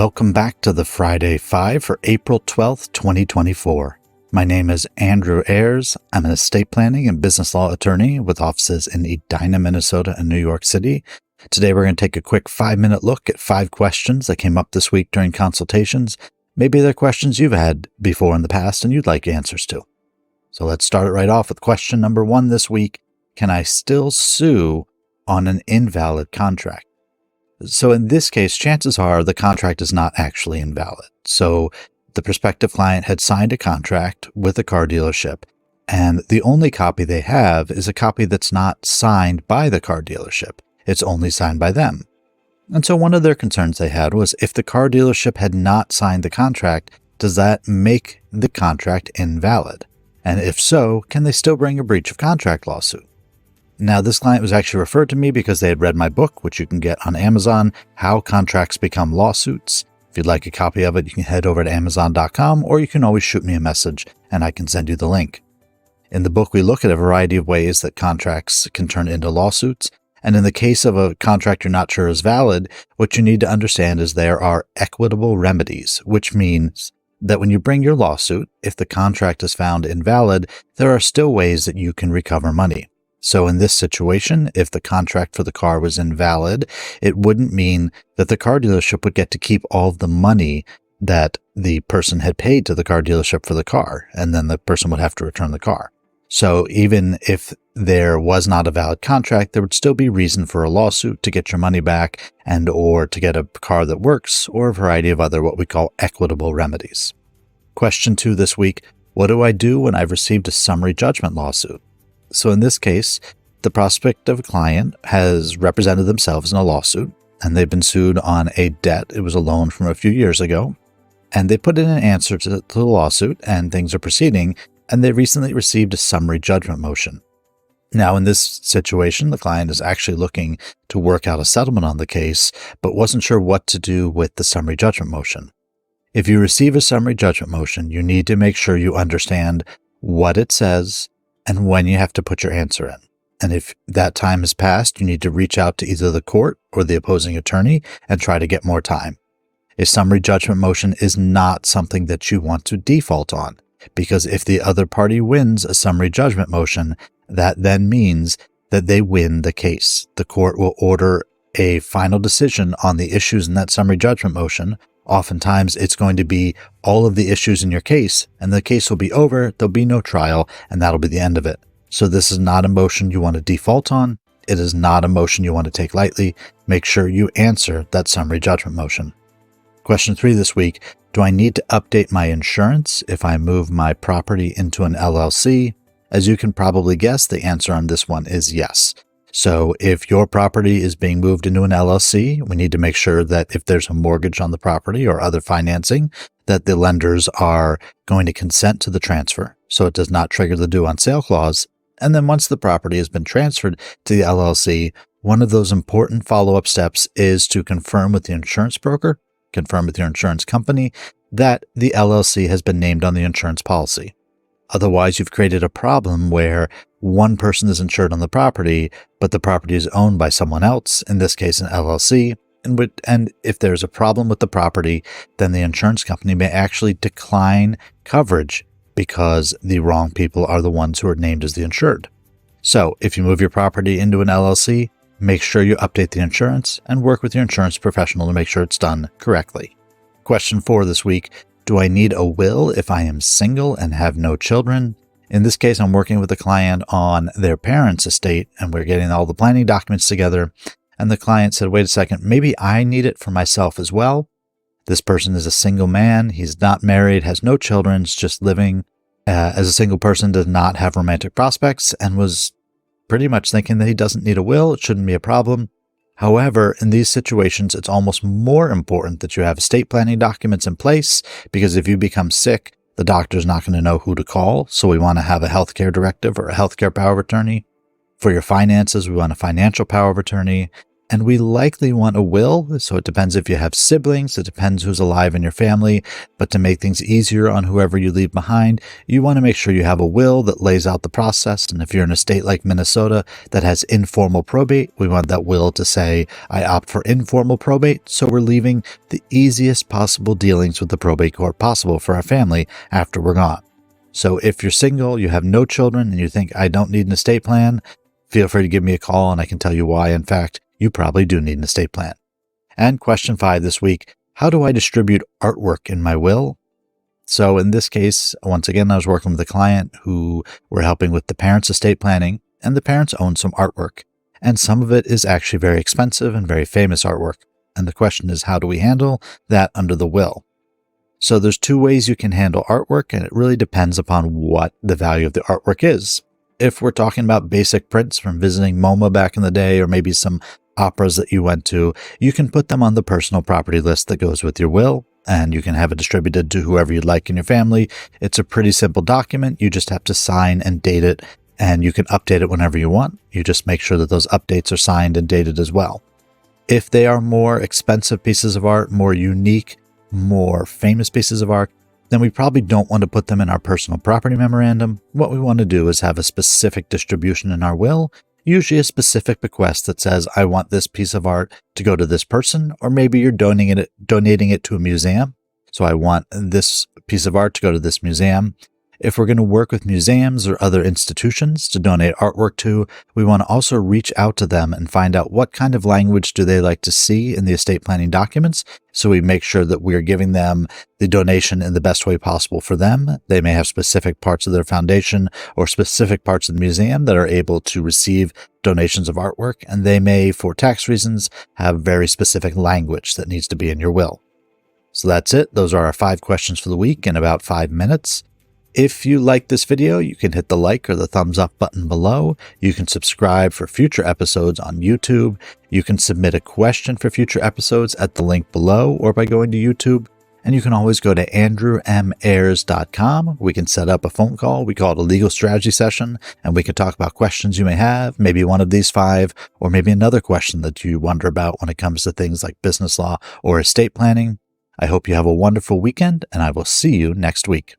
Welcome back to the Friday 5 for April 12th, 2024. My name is Andrew Ayers. I'm an estate planning and business law attorney with offices in Edina, Minnesota and New York City. Today we're going to take a quick 5-minute look at 5 questions that came up this week during consultations. Maybe they're questions you've had before in the past and you'd like answers to. So let's start it right off with question number 1 this week. Can I still sue on an invalid contract? So in this case, chances are the contract is not actually invalid. So the prospective client had signed a contract with a car dealership, and the only copy they have is a copy that's not signed by the car dealership. It's only signed by them. And so one of their concerns they had was, if the car dealership had not signed the contract, does that make the contract invalid? And if so, can they still bring a breach of contract lawsuit? Now, this client was actually referred to me because they had read my book, which you can get on Amazon, How Contracts Become Lawsuits. If you'd like a copy of it, you can head over to Amazon.com, or you can always shoot me a message and I can send you the link. In the book, we look at a variety of ways that contracts can turn into lawsuits. And in the case of a contract you're not sure is valid, what you need to understand is there are equitable remedies, which means that when you bring your lawsuit, if the contract is found invalid, there are still ways that you can recover money. So in this situation, if the contract for the car was invalid, it wouldn't mean that the car dealership would get to keep all of the money that the person had paid to the car dealership for the car, and then the person would have to return the car. So even if there was not a valid contract, there would still be reason for a lawsuit to get your money back and or to get a car that works, or a variety of other what we call equitable remedies. Question 2 this week, what do I do when I've received a summary judgment lawsuit? So in this case, the prospective client has represented themselves in a lawsuit, and they've been sued on a debt. It was a loan from a few years ago, and they put in an answer to the lawsuit, and things are proceeding, and they recently received a summary judgment motion. Now, in this situation, the client is actually looking to work out a settlement on the case, but wasn't sure what to do with the summary judgment motion. If you receive a summary judgment motion, you need to make sure you understand what it says and when you have to put your answer in. And if that time has passed, you need to reach out to either the court or the opposing attorney and try to get more time. A summary judgment motion is not something that you want to default on, because if the other party wins a summary judgment motion, that then means that they win the case. The court will order a final decision on the issues in that summary judgment motion. Oftentimes, it's going to be all of the issues in your case, and the case will be over, there'll be no trial, and that'll be the end of it. So this is not a motion you want to default on. It is not a motion you want to take lightly. Make sure you answer that summary judgment motion. Question 3 this week, do I need to update my insurance if I move my property into an LLC? As you can probably guess, the answer on this one is yes. So if your property is being moved into an LLC, we need to make sure that if there's a mortgage on the property or other financing, that the lenders are going to consent to the transfer, so it does not trigger the due on sale clause. And then once the property has been transferred to the LLC, one of those important follow-up steps is to confirm with the insurance broker, confirm with your insurance company, that the LLC has been named on the insurance policy. Otherwise, you've created a problem where one person is insured on the property, but the property is owned by someone else, in this case an LLC, and if there's a problem with the property, then the insurance company may actually decline coverage because the wrong people are the ones who are named as the insured. So if you move your property into an LLC, make sure you update the insurance and work with your insurance professional to make sure it's done correctly. Question 4 this week, do I need a will if I am single and have no children? In this case, I'm working with a client on their parents' estate, and we're getting all the planning documents together. And the client said, wait a second, maybe I need it for myself as well. This person is a single man. He's not married, has no children, is just living as a single person, does not have romantic prospects, and was pretty much thinking that he doesn't need a will. It shouldn't be a problem. However, in these situations, it's almost more important that you have estate planning documents in place, because if you become sick, the doctor's not going to know who to call. So we want to have a healthcare directive or a healthcare power of attorney. For your finances, we want a financial power of attorney. And we likely want a will, so it depends if you have siblings, it depends who's alive in your family, but to make things easier on whoever you leave behind, you want to make sure you have a will that lays out the process. And if you're in a state like Minnesota that has informal probate, we want that will to say, I opt for informal probate, so we're leaving the easiest possible dealings with the probate court possible for our family after we're gone. So if you're single, you have no children, and you think, I don't need an estate plan, feel free to give me a call and I can tell you why. In fact, you probably do need an estate plan. And question 5 this week, how do I distribute artwork in my will? So in this case, once again, I was working with a client who were helping with the parents' estate planning, and the parents own some artwork. And some of it is actually very expensive and very famous artwork. And the question is, how do we handle that under the will? So there's 2 ways you can handle artwork, and it really depends upon what the value of the artwork is. If we're talking about basic prints from visiting MoMA back in the day, or maybe some operas that you went to, you can put them on the personal property list that goes with your will, and you can have it distributed to whoever you'd like in your family. It's a pretty simple document. You just have to sign and date it, and you can update it whenever you want. You just make sure that those updates are signed and dated as well. If they are more expensive pieces of art, more unique, more famous pieces of art, then we probably don't want to put them in our personal property memorandum. What we want to do is have a specific distribution in our will, usually a specific bequest that says, I want this piece of art to go to this person, or maybe you're donating it to a museum. So I want this piece of art to go to this museum. If we're going to work with museums or other institutions to donate artwork to, we want to also reach out to them and find out what kind of language do they like to see in the estate planning documents, so we make sure that we're giving them the donation in the best way possible for them. They may have specific parts of their foundation or specific parts of the museum that are able to receive donations of artwork, and they may, for tax reasons, have very specific language that needs to be in your will. So that's it. Those are our 5 questions for the week in about 5 minutes. If you like this video, you can hit the like or the thumbs up button below. You can subscribe for future episodes on YouTube. You can submit a question for future episodes at the link below or by going to YouTube. And you can always go to 𝙃𝙀𝙍𝙀. We can set up a phone call. We call it a legal strategy session, and we can talk about questions you may have, maybe one of these 5, or maybe another question that you wonder about when it comes to things like business law or estate planning. I hope you have a wonderful weekend, and I will see you next week.